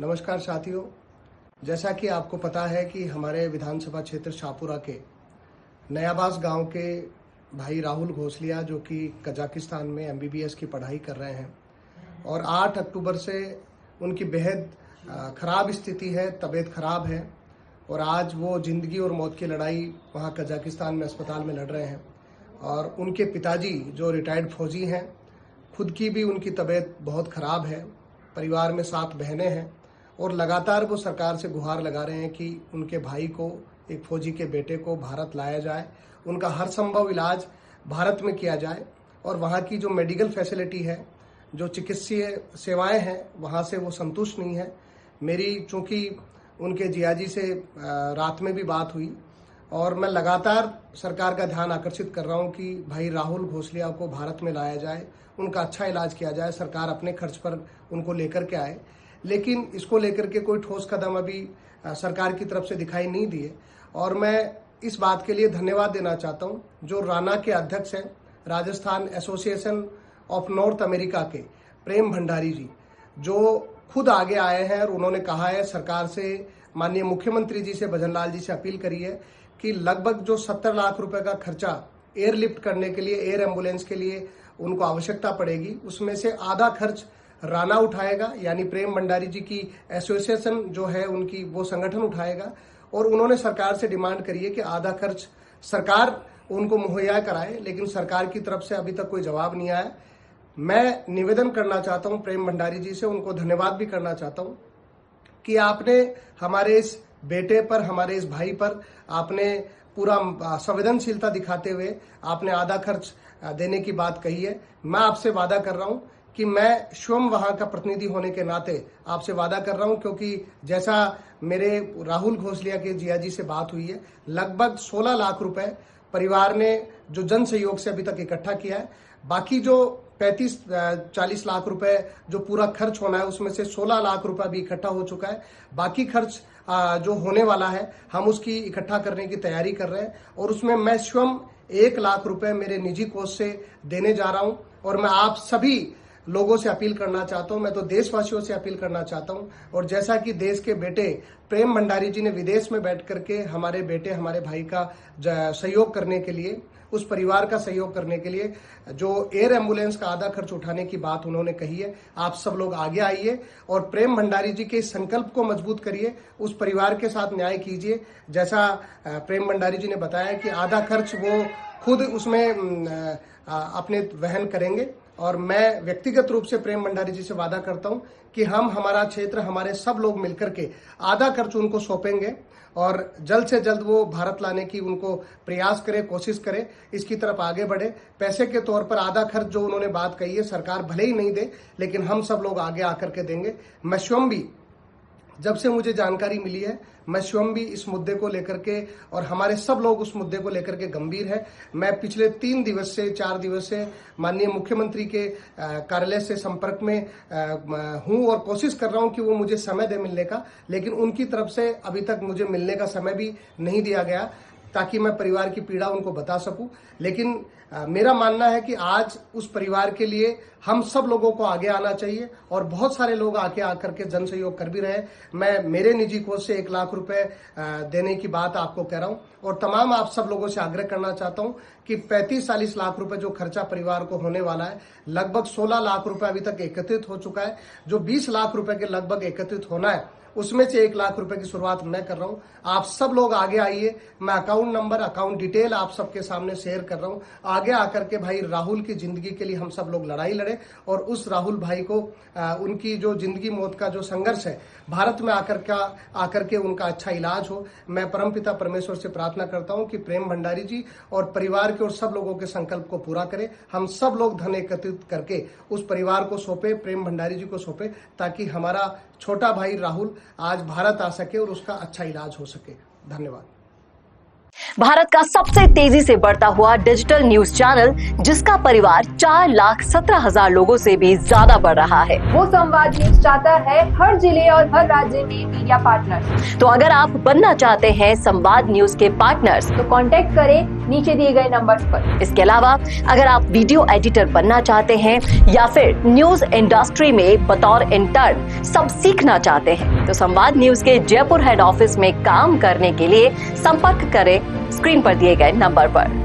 नमस्कार साथियों। जैसा कि आपको पता है कि हमारे विधानसभा क्षेत्र शाहपुरा के नयाबाज गांव के भाई राहुल घोसलिया जो कि कजाकिस्तान में एमबीबीएस की पढ़ाई कर रहे हैं और 8 अक्टूबर से उनकी बेहद ख़राब स्थिति है, तबीयत ख़राब है और आज वो ज़िंदगी और मौत की लड़ाई वहाँ कजाकिस्तान में अस्पताल में लड़ रहे हैं। और उनके पिताजी जो रिटायर्ड फौजी हैं, खुद की भी उनकी तबीयत बहुत ख़राब है। परिवार में 7 बहनें हैं और लगातार वो सरकार से गुहार लगा रहे हैं कि उनके भाई को, एक फौजी के बेटे को भारत लाया जाए, उनका हर संभव इलाज भारत में किया जाए और वहाँ की जो मेडिकल फैसिलिटी है, जो चिकित्सीय सेवाएं हैं, वहाँ से वो संतुष्ट नहीं है। मेरी चूँकि उनके जियाजी से रात में भी बात हुई और मैं लगातार सरकार का ध्यान आकर्षित कर रहा हूँ कि भाई राहुल घोसलिया को भारत में लाया जाए, उनका अच्छा इलाज किया जाए, सरकार अपने खर्च पर उनको लेकर के आए। लेकिन इसको लेकर के कोई ठोस कदम अभी सरकार की तरफ से दिखाई नहीं दिए और मैं इस बात के लिए धन्यवाद देना चाहता हूँ जो राना के अध्यक्ष हैं, Rajasthan association of north America के प्रेम भंडारी जी, जो खुद आगे आए हैं और उन्होंने कहा है सरकार से, माननीय मुख्यमंत्री जी से, भजनलाल जी से अपील करी है कि लगभग जो 70 लाख रुपए का खर्चा एयरलिफ्ट करने के लिए, एयर एम्बुलेंस के लिए उनको आवश्यकता पड़ेगी, उसमें से आधा खर्च राना उठाएगा, यानी प्रेम भंडारी जी की एसोसिएशन जो है उनकी, वो संगठन उठाएगा। और उन्होंने सरकार से डिमांड करी है कि आधा खर्च सरकार उनको मुहैया कराए, लेकिन सरकार की तरफ से अभी तक कोई जवाब नहीं आया। मैं निवेदन करना चाहता हूं प्रेम भंडारी जी से, उनको धन्यवाद भी करना चाहता हूं कि आपने हमारे इस बेटे पर, हमारे इस भाई पर आपने पूरा संवेदनशीलता दिखाते हुए आपने आधा खर्च देने की बात कही है। मैं आपसे वादा कर रहा हूं कि मैं स्वयं वहां का प्रतिनिधि होने के नाते आपसे वादा कर रहा हूं, क्योंकि जैसा मेरे राहुल घोसलिया के जियाजी से बात हुई है, लगभग 16 लाख रुपए परिवार ने जो जन सहयोग से अभी तक इकट्ठा किया है। बाकी जो 35-40 लाख रुपए जो पूरा खर्च होना है, उसमें से 16 लाख रुपए भी इकट्ठा हो चुका है। बाकी खर्च जो होने वाला है, हम उसकी इकट्ठा करने की तैयारी कर रहे हैं और उसमें मैं स्वयं 1 लाख रुपए मेरे निजी कोष से देने जा रहा हूं। और मैं आप सभी लोगों से अपील करना चाहता हूं, मैं तो देशवासियों से अपील करना चाहता हूं। और जैसा कि देश के बेटे प्रेम भंडारी जी ने विदेश में बैठ करके हमारे बेटे, हमारे भाई का सहयोग करने के लिए, उस परिवार का सहयोग करने के लिए जो एयर एम्बुलेंस का आधा खर्च उठाने की बात उन्होंने कही है, आप सब लोग आगे आइए और प्रेम भंडारी जी के संकल्प को मजबूत करिए, उस परिवार के साथ न्याय कीजिए। जैसा प्रेम भंडारी जी ने बताया कि आधा खर्च वो खुद उसमें अपने वहन करेंगे और मैं व्यक्तिगत रूप से प्रेम भंडारी जी से वादा करता हूं कि हम, हमारा क्षेत्र, हमारे सब लोग मिलकर के आधा खर्च उनको सौंपेंगे और जल्द से जल्द वो भारत लाने की उनको प्रयास करें, कोशिश करें, इसकी तरफ आगे बढ़े। पैसे के तौर पर आधा खर्च जो उन्होंने बात कही है, सरकार भले ही नहीं दे, लेकिन हम सब लोग आगे आकर के देंगे। मैं स्वयं भी, जब से मुझे जानकारी मिली है, मैं स्वयं भी इस मुद्दे को लेकर के, और हमारे सब लोग उस मुद्दे को लेकर के गंभीर है। मैं पिछले 3 दिवस से, 4 दिवस से माननीय मुख्यमंत्री के कार्यालय से संपर्क में हूं और कोशिश कर रहा हूं कि वो मुझे समय दे मिलने का, लेकिन उनकी तरफ से अभी तक मुझे मिलने का समय भी नहीं दिया गया ताकि मैं परिवार की पीड़ा उनको बता सकूं। लेकिन मेरा मानना है कि आज उस परिवार के लिए हम सब लोगों को आगे आना चाहिए और बहुत सारे लोग आके आकर के जन सहयोग कर भी रहे हैं। मैं मेरे निजी कोष से 1 लाख रुपए देने की बात आपको कह रहा हूं और तमाम आप सब लोगों से आग्रह करना चाहता हूं कि 35-40 लाख रुपए जो खर्चा परिवार को होने वाला है, लगभग 16 लाख रुपए अभी तक एकत्रित हो चुका है। जो 20 लाख रुपए के लगभग एकत्रित होना है, उसमें से 1 लाख रुपए की शुरुआत मैं कर रहा हूं। आप सब लोग आगे आइए। मैं अकाउंट नंबर, अकाउंट डिटेल आप सबके सामने शेयर कर रहा हूं। आगे आकर के भाई राहुल की जिंदगी के लिए हम सब लोग लड़ाई लड़े और उस राहुल भाई को उनकी जो जिंदगी मौत का जो संघर्ष है, भारत में आकर के उनका अच्छा इलाज हो। मैं परमपिता परमेश्वर से प्रार्थना करता हूं कि प्रेम भंडारी जी और परिवार के और सब लोगों के संकल्प को पूरा करें। हम सब लोग धन एकत्रित करके उस परिवार को सौंपे, प्रेम भंडारी जी को सौंपे, ताकि हमारा छोटा भाई राहुल आज भारत आ सके और उसका अच्छा इलाज हो सके। धन्यवाद। भारत का सबसे तेजी से बढ़ता हुआ डिजिटल न्यूज चैनल, जिसका परिवार 4,17,000 लोगों से भी ज्यादा बढ़ रहा है। वो संवाद न्यूज चाहता है हर जिले और हर राज्य में मीडिया पार्टनर्स। तो अगर आप बनना चाहते हैं संवाद न्यूज के पार्टनर्स, तो कांटेक्ट करें नीचे दिए गए नंबर्स पर। इसके अलावा अगर आप वीडियो एडिटर बनना चाहते हैं या फिर न्यूज इंडस्ट्री में बतौर इंटर्न सब सीखना चाहते हैं, तो संवाद न्यूज के जयपुर हेड ऑफिस में काम करने के लिए संपर्क करें स्क्रीन पर दिए गए नंबर पर।